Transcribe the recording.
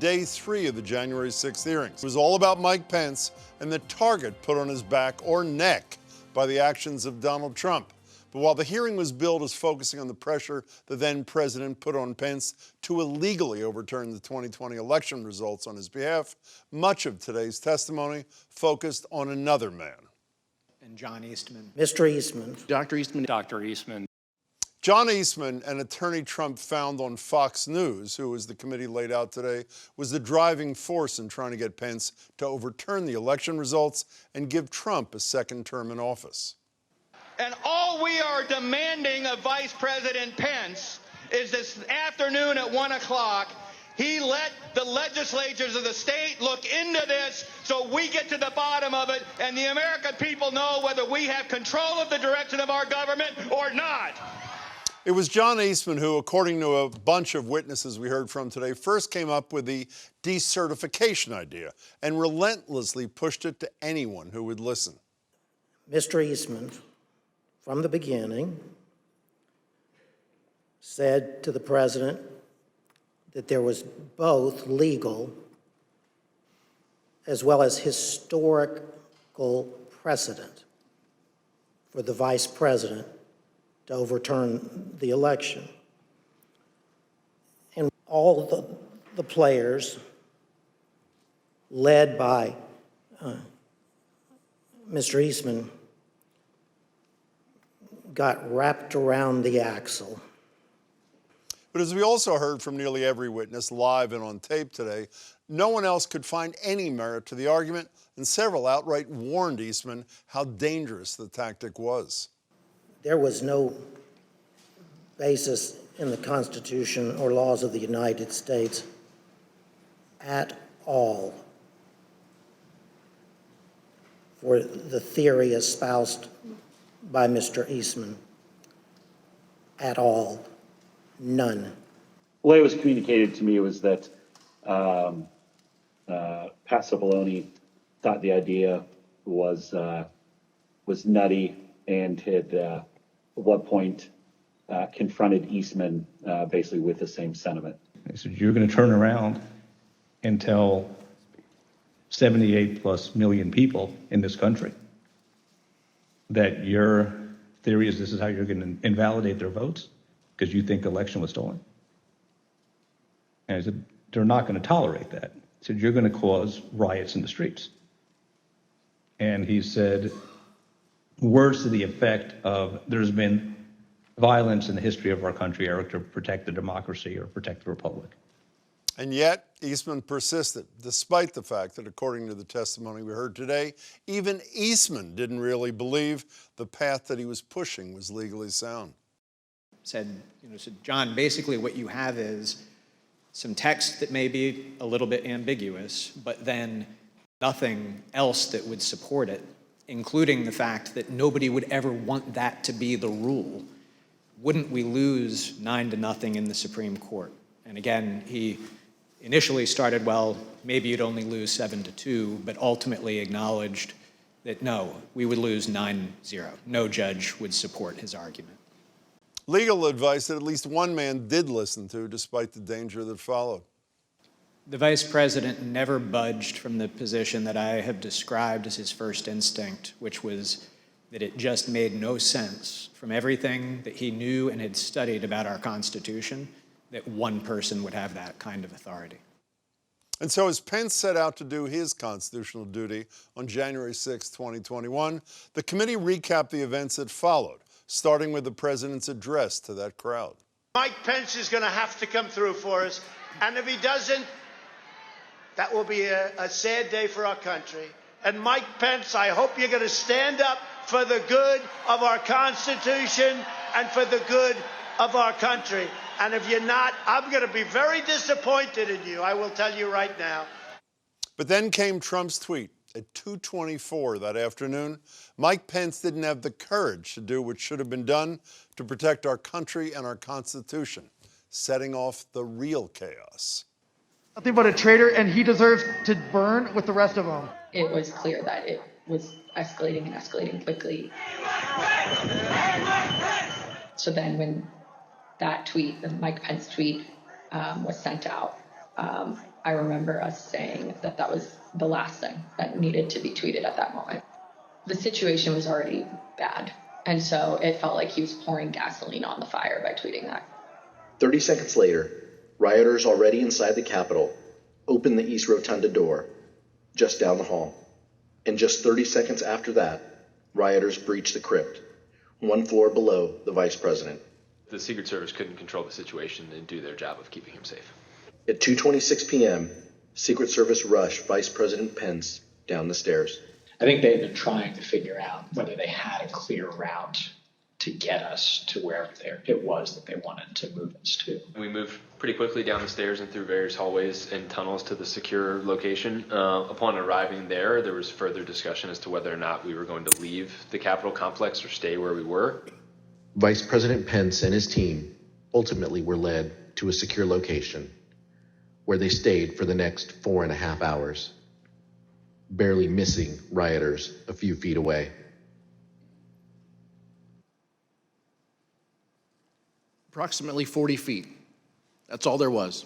Day 3 of the January 6th hearings. It was all about Mike Pence and the target put on his back or neck by the actions of Donald Trump. But while the hearing was billed as focusing on the pressure the then president put on Pence to illegally overturn the 2020 election results on his behalf, much of today's testimony focused on another man. And John Eastman. Mr. Eastman. Dr. Eastman. Dr. Eastman. John Eastman, an attorney Trump found on Fox News, who, as the committee laid out today, was the driving force in trying to get Pence to overturn the election results and give Trump a second term in office. And all we are demanding of Vice President Pence is this afternoon at 1 o'clock, he let the legislatures of the state look into this so we get to the bottom of it and the American people know whether we have control of the direction of our government or not. It was John Eastman who, according to a bunch of witnesses we heard from today, first came up with the decertification idea and relentlessly pushed it to anyone who would listen. Mr. Eastman, from the beginning, said to the president that there was both legal as well as historical precedent for the vice president to overturn the election. And all the players, led by Mr. Eastman, got wrapped around the axle. But as we also heard from nearly every witness live and on tape today, no one else could find any merit to the argument, and several outright warned Eastman how dangerous the tactic was. There was no basis in the Constitution or laws of the United States at all for the theory espoused by Mr. Eastman. At all. None. The way it was communicated to me was that Pat Cipollone thought the idea was nutty and had at one point confronted Eastman basically with the same sentiment. He said, you're going to turn around and tell 78 plus million people in this country that your theory is this is how you're going to invalidate their votes because you think the election was stolen. And he said, they're not going to tolerate that. He said, you're going to cause riots in the streets. And he said, words to the effect of there's been violence in the history of our country, Eric, to protect the democracy or protect the republic. And yet, Eastman persisted, despite the fact that, according to the testimony we heard today, even Eastman didn't really believe the path that he was pushing was legally sound. Said, John, basically what you have is some text that may be a little bit ambiguous, but then nothing else that would support it, including the fact that nobody would ever want that to be the rule. Wouldn't we lose 9-0 in the Supreme Court? And again, he initially started, well, maybe you'd only lose 7-2, but ultimately acknowledged that no, we would lose 9-0. No judge would support his argument. Legal advice that at least one man did listen to, despite the danger that followed. The vice president never budged from the position that I have described as his first instinct, which was that it just made no sense from everything that he knew and had studied about our Constitution that one person would have that kind of authority. And so as Pence set out to do his constitutional duty on January 6, 2021, the committee recapped the events that followed, starting with the president's address to that crowd. Mike Pence is going to have to come through for us, and if he doesn't, that will be a sad day for our country. And Mike Pence, I hope you're going to stand up for the good of our Constitution and for the good of our country. And if you're not, I'm going to be very disappointed in you, I will tell you right now. But then came Trump's tweet. At 2:24 that afternoon, Mike Pence didn't have the courage to do what should have been done to protect our country and our Constitution, setting off the real chaos. Nothing but a traitor, and he deserves to burn with the rest of them. It was clear that it was escalating and escalating quickly. So then when that tweet, the Mike Pence tweet, was sent out, I remember us saying that that was the last thing that needed to be tweeted at that moment. The situation was already bad, and so it felt like he was pouring gasoline on the fire by tweeting that. 30 seconds later, rioters already inside the Capitol opened the East Rotunda door just down the hall. And just 30 seconds after that, rioters breached the crypt, one floor below the Vice President. The Secret Service couldn't control the situation and do their job of keeping him safe. At 2:26 p.m., Secret Service rushed Vice President Pence down the stairs. I think they had been trying to figure out whether they had a clear route to get us to wherever it was that they wanted to move us to. We moved pretty quickly down the stairs and through various hallways and tunnels to the secure location. Upon arriving there was further discussion as to whether or not we were going to leave the Capitol complex or stay where we were. Vice President Pence and his team ultimately were led to a secure location where they stayed for the next 4.5 hours, barely missing rioters a few feet away. Approximately 40 feet. That's all there was.